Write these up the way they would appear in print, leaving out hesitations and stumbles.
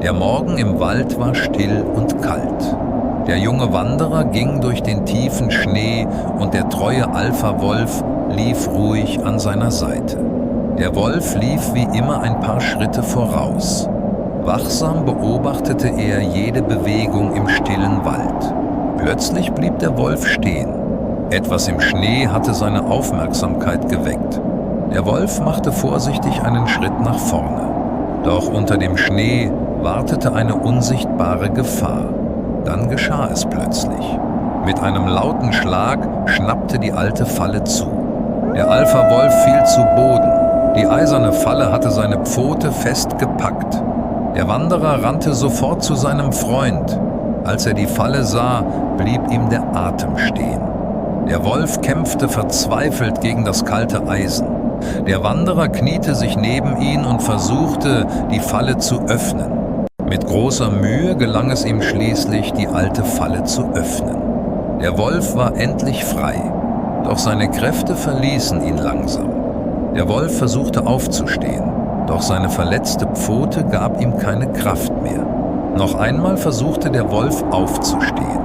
Der Morgen im Wald war still und kalt. Der junge Wanderer ging durch den tiefen Schnee und der treue Alpha-Wolf lief ruhig an seiner Seite. Der Wolf lief wie immer ein paar Schritte voraus. Wachsam beobachtete er jede Bewegung im stillen Wald. Plötzlich blieb der Wolf stehen. Etwas im Schnee hatte seine Aufmerksamkeit geweckt. Der Wolf machte vorsichtig einen Schritt nach vorne. Doch unter dem Schnee wartete eine unsichtbare Gefahr. Dann geschah es plötzlich. Mit einem lauten Schlag schnappte die alte Falle zu. Der Alpha-Wolf fiel zu Boden. Die eiserne Falle hatte seine Pfote fest gepackt. Der Wanderer rannte sofort zu seinem Freund. Als er die Falle sah, blieb ihm der Atem stehen. Der Wolf kämpfte verzweifelt gegen das kalte Eisen. Der Wanderer kniete sich neben ihn und versuchte, die Falle zu öffnen. Mit großer Mühe gelang es ihm schließlich, die alte Falle zu öffnen. Der Wolf war endlich frei, doch seine Kräfte verließen ihn langsam. Der Wolf versuchte aufzustehen, doch seine verletzte Pfote gab ihm keine Kraft mehr. Noch einmal versuchte der Wolf aufzustehen,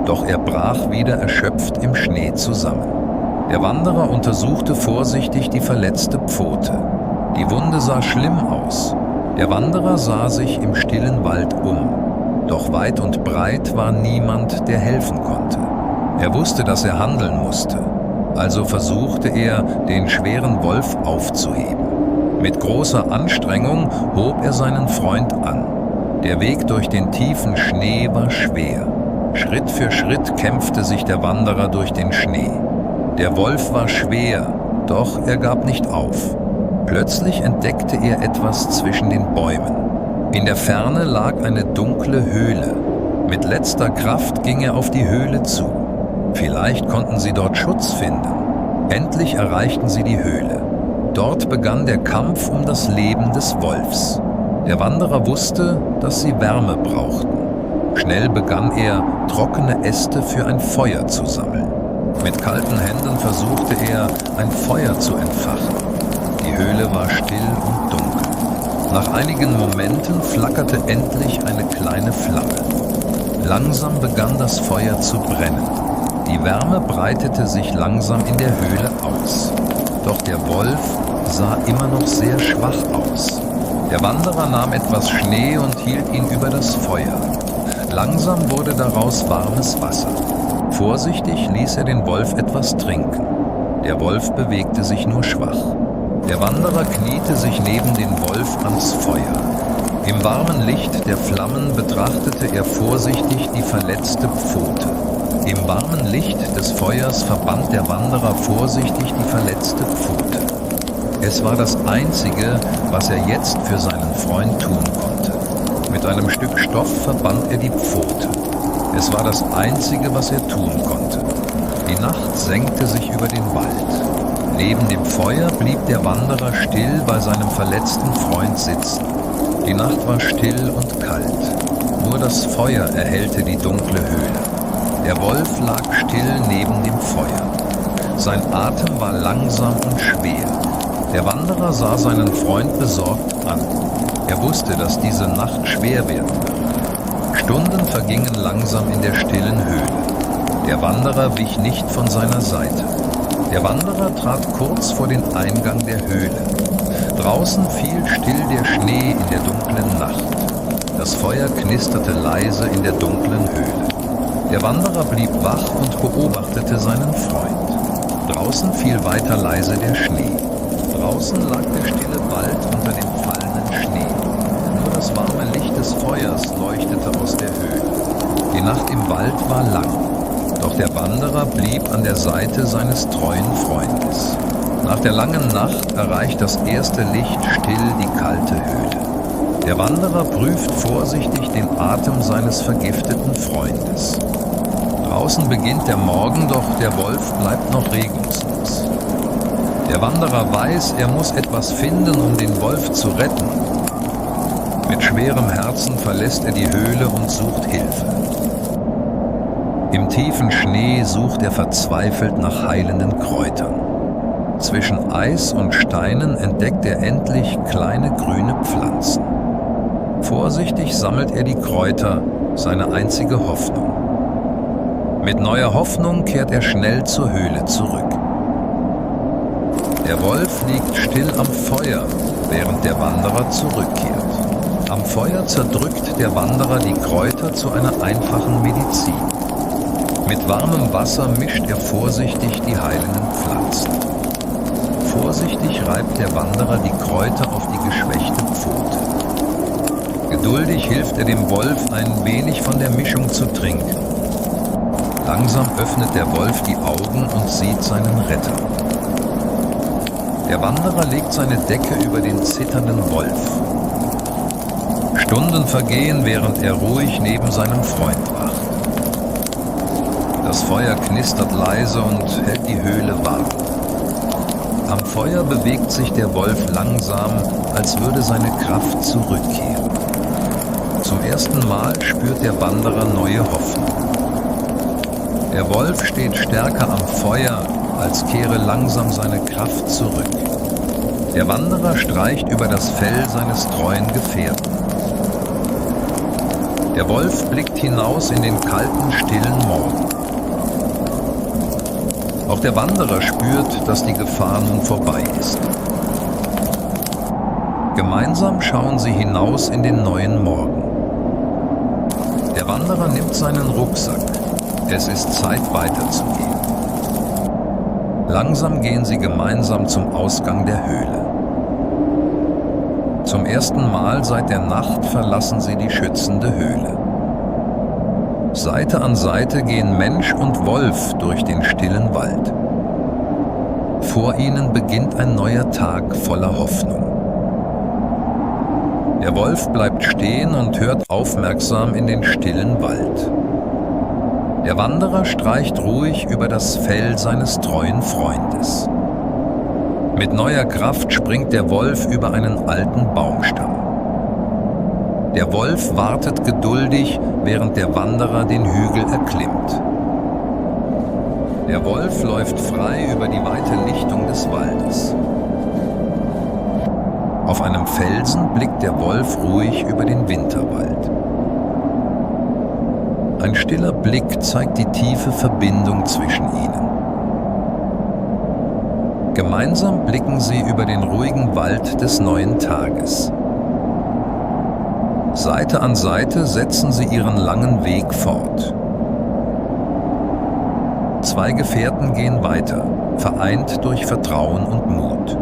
doch er brach wieder erschöpft im Schnee zusammen. Der Wanderer untersuchte vorsichtig die verletzte Pfote. Die Wunde sah schlimm aus. Der Wanderer sah sich im stillen Wald um. Doch weit und breit war niemand, der helfen konnte. Er wusste, dass er handeln musste. Also versuchte er, den schweren Wolf aufzuheben. Mit großer Anstrengung hob er seinen Freund an. Der Weg durch den tiefen Schnee war schwer. Schritt für Schritt kämpfte sich der Wanderer durch den Schnee. Der Wolf war schwer, doch er gab nicht auf. Plötzlich entdeckte er etwas zwischen den Bäumen. In der Ferne lag eine dunkle Höhle. Mit letzter Kraft ging er auf die Höhle zu. Vielleicht konnten sie dort Schutz finden. Endlich erreichten sie die Höhle. Dort begann der Kampf um das Leben des Wolfs. Der Wanderer wusste, dass sie Wärme brauchten. Schnell begann er, trockene Äste für ein Feuer zu sammeln. Mit kalten Händen versuchte er, ein Feuer zu entfachen. Die Höhle war still und dunkel. Nach einigen Momenten flackerte endlich eine kleine Flamme. Langsam begann das Feuer zu brennen. Die Wärme breitete sich langsam in der Höhle aus. Doch der Wolf sah immer noch sehr schwach aus. Der Wanderer nahm etwas Schnee und hielt ihn über das Feuer. Langsam wurde daraus warmes Wasser. Vorsichtig ließ er den Wolf etwas trinken. Der Wolf bewegte sich nur schwach. Der Wanderer kniete sich neben den Wolf ans Feuer. Im warmen Licht der Flammen betrachtete er vorsichtig die verletzte Pfote. Im warmen Licht des Feuers verband der Wanderer vorsichtig die verletzte Pfote. Es war das Einzige, was er jetzt für seinen Freund tun konnte. Mit einem Stück Stoff verband er die Pfote. Es war das Einzige, was er tun konnte. Die Nacht senkte sich über den Wald. Neben dem Feuer blieb der Wanderer still bei seinem verletzten Freund sitzen. Die Nacht war still und kalt. Nur das Feuer erhellte die dunkle Höhle. Der Wolf lag still neben dem Feuer. Sein Atem war langsam und schwer. Der Wanderer sah seinen Freund besorgt an. Er wusste, dass diese Nacht schwer werden würde. Stunden vergingen langsam in der stillen Höhle. Der Wanderer wich nicht von seiner Seite. Der Wanderer trat kurz vor den Eingang der Höhle. Draußen fiel still der Schnee in der dunklen Nacht. Das Feuer knisterte leise in der dunklen Höhle. Der Wanderer blieb wach und beobachtete seinen Freund. Draußen fiel weiter leise der Schnee. Draußen lag der stille Wald unter dem fallenden Schnee. Nur das warme Licht des Feuers leuchtete aus der Höhle. Die Nacht im Wald war lang, doch der Wanderer blieb an der Seite seines treuen Freundes. Nach der langen Nacht erreicht das erste Licht still die kalte Höhle. Der Wanderer prüft vorsichtig den Atem seines vergifteten Freundes. Draußen beginnt der Morgen, doch der Wolf bleibt noch regungslos. Der Wanderer weiß, er muss etwas finden, um den Wolf zu retten. Mit schwerem Herzen verlässt er die Höhle und sucht Hilfe. Im tiefen Schnee sucht er verzweifelt nach heilenden Kräutern. Zwischen Eis und Steinen entdeckt er endlich kleine grüne Pflanzen. Vorsichtig sammelt er die Kräuter, seine einzige Hoffnung. Mit neuer Hoffnung kehrt er schnell zur Höhle zurück. Der Wolf liegt still am Feuer, während der Wanderer zurückkehrt. Am Feuer zerdrückt der Wanderer die Kräuter zu einer einfachen Medizin. Mit warmem Wasser mischt er vorsichtig die heilenden Pflanzen. Vorsichtig reibt der Wanderer die Kräuter auf die geschwächte Pfote. Geduldig hilft er dem Wolf, ein wenig von der Mischung zu trinken. Langsam öffnet der Wolf die Augen und sieht seinen Retter. Der Wanderer legt seine Decke über den zitternden Wolf. Stunden vergehen, während er ruhig neben seinem Freund wacht. Das Feuer knistert leise und hält die Höhle warm. Am Feuer bewegt sich der Wolf langsam, als würde seine Kraft zurückkehren. Zum ersten Mal spürt der Wanderer neue Hoffnung. Der Wolf steht stärker am Feuer, als kehre langsam seine Kraft zurück. Der Wanderer streicht über das Fell seines treuen Gefährten. Der Wolf blickt hinaus in den kalten, stillen Morgen. Auch der Wanderer spürt, dass die Gefahr nun vorbei ist. Gemeinsam schauen sie hinaus in den neuen Morgen. Der Wanderer nimmt seinen Rucksack. Es ist Zeit, weiterzugehen. Langsam gehen sie gemeinsam zum Ausgang der Höhle. Zum ersten Mal seit der Nacht verlassen sie die schützende Höhle. Seite an Seite gehen Mensch und Wolf durch den stillen Wald. Vor ihnen beginnt ein neuer Tag voller Hoffnung. Der Wolf bleibt stehen und hört aufmerksam in den stillen Wald. Der Wanderer streicht ruhig über das Fell seines treuen Freundes. Mit neuer Kraft springt der Wolf über einen alten Baumstamm. Der Wolf wartet geduldig, während der Wanderer den Hügel erklimmt. Der Wolf läuft frei über die weite Lichtung des Waldes. Auf einem Felsen blickt der Wolf ruhig über den Winterwald. Ein stiller Blick zeigt die tiefe Verbindung zwischen ihnen. Gemeinsam blicken sie über den ruhigen Wald des neuen Tages. Seite an Seite setzen sie ihren langen Weg fort. Zwei Gefährten gehen weiter, vereint durch Vertrauen und Mut.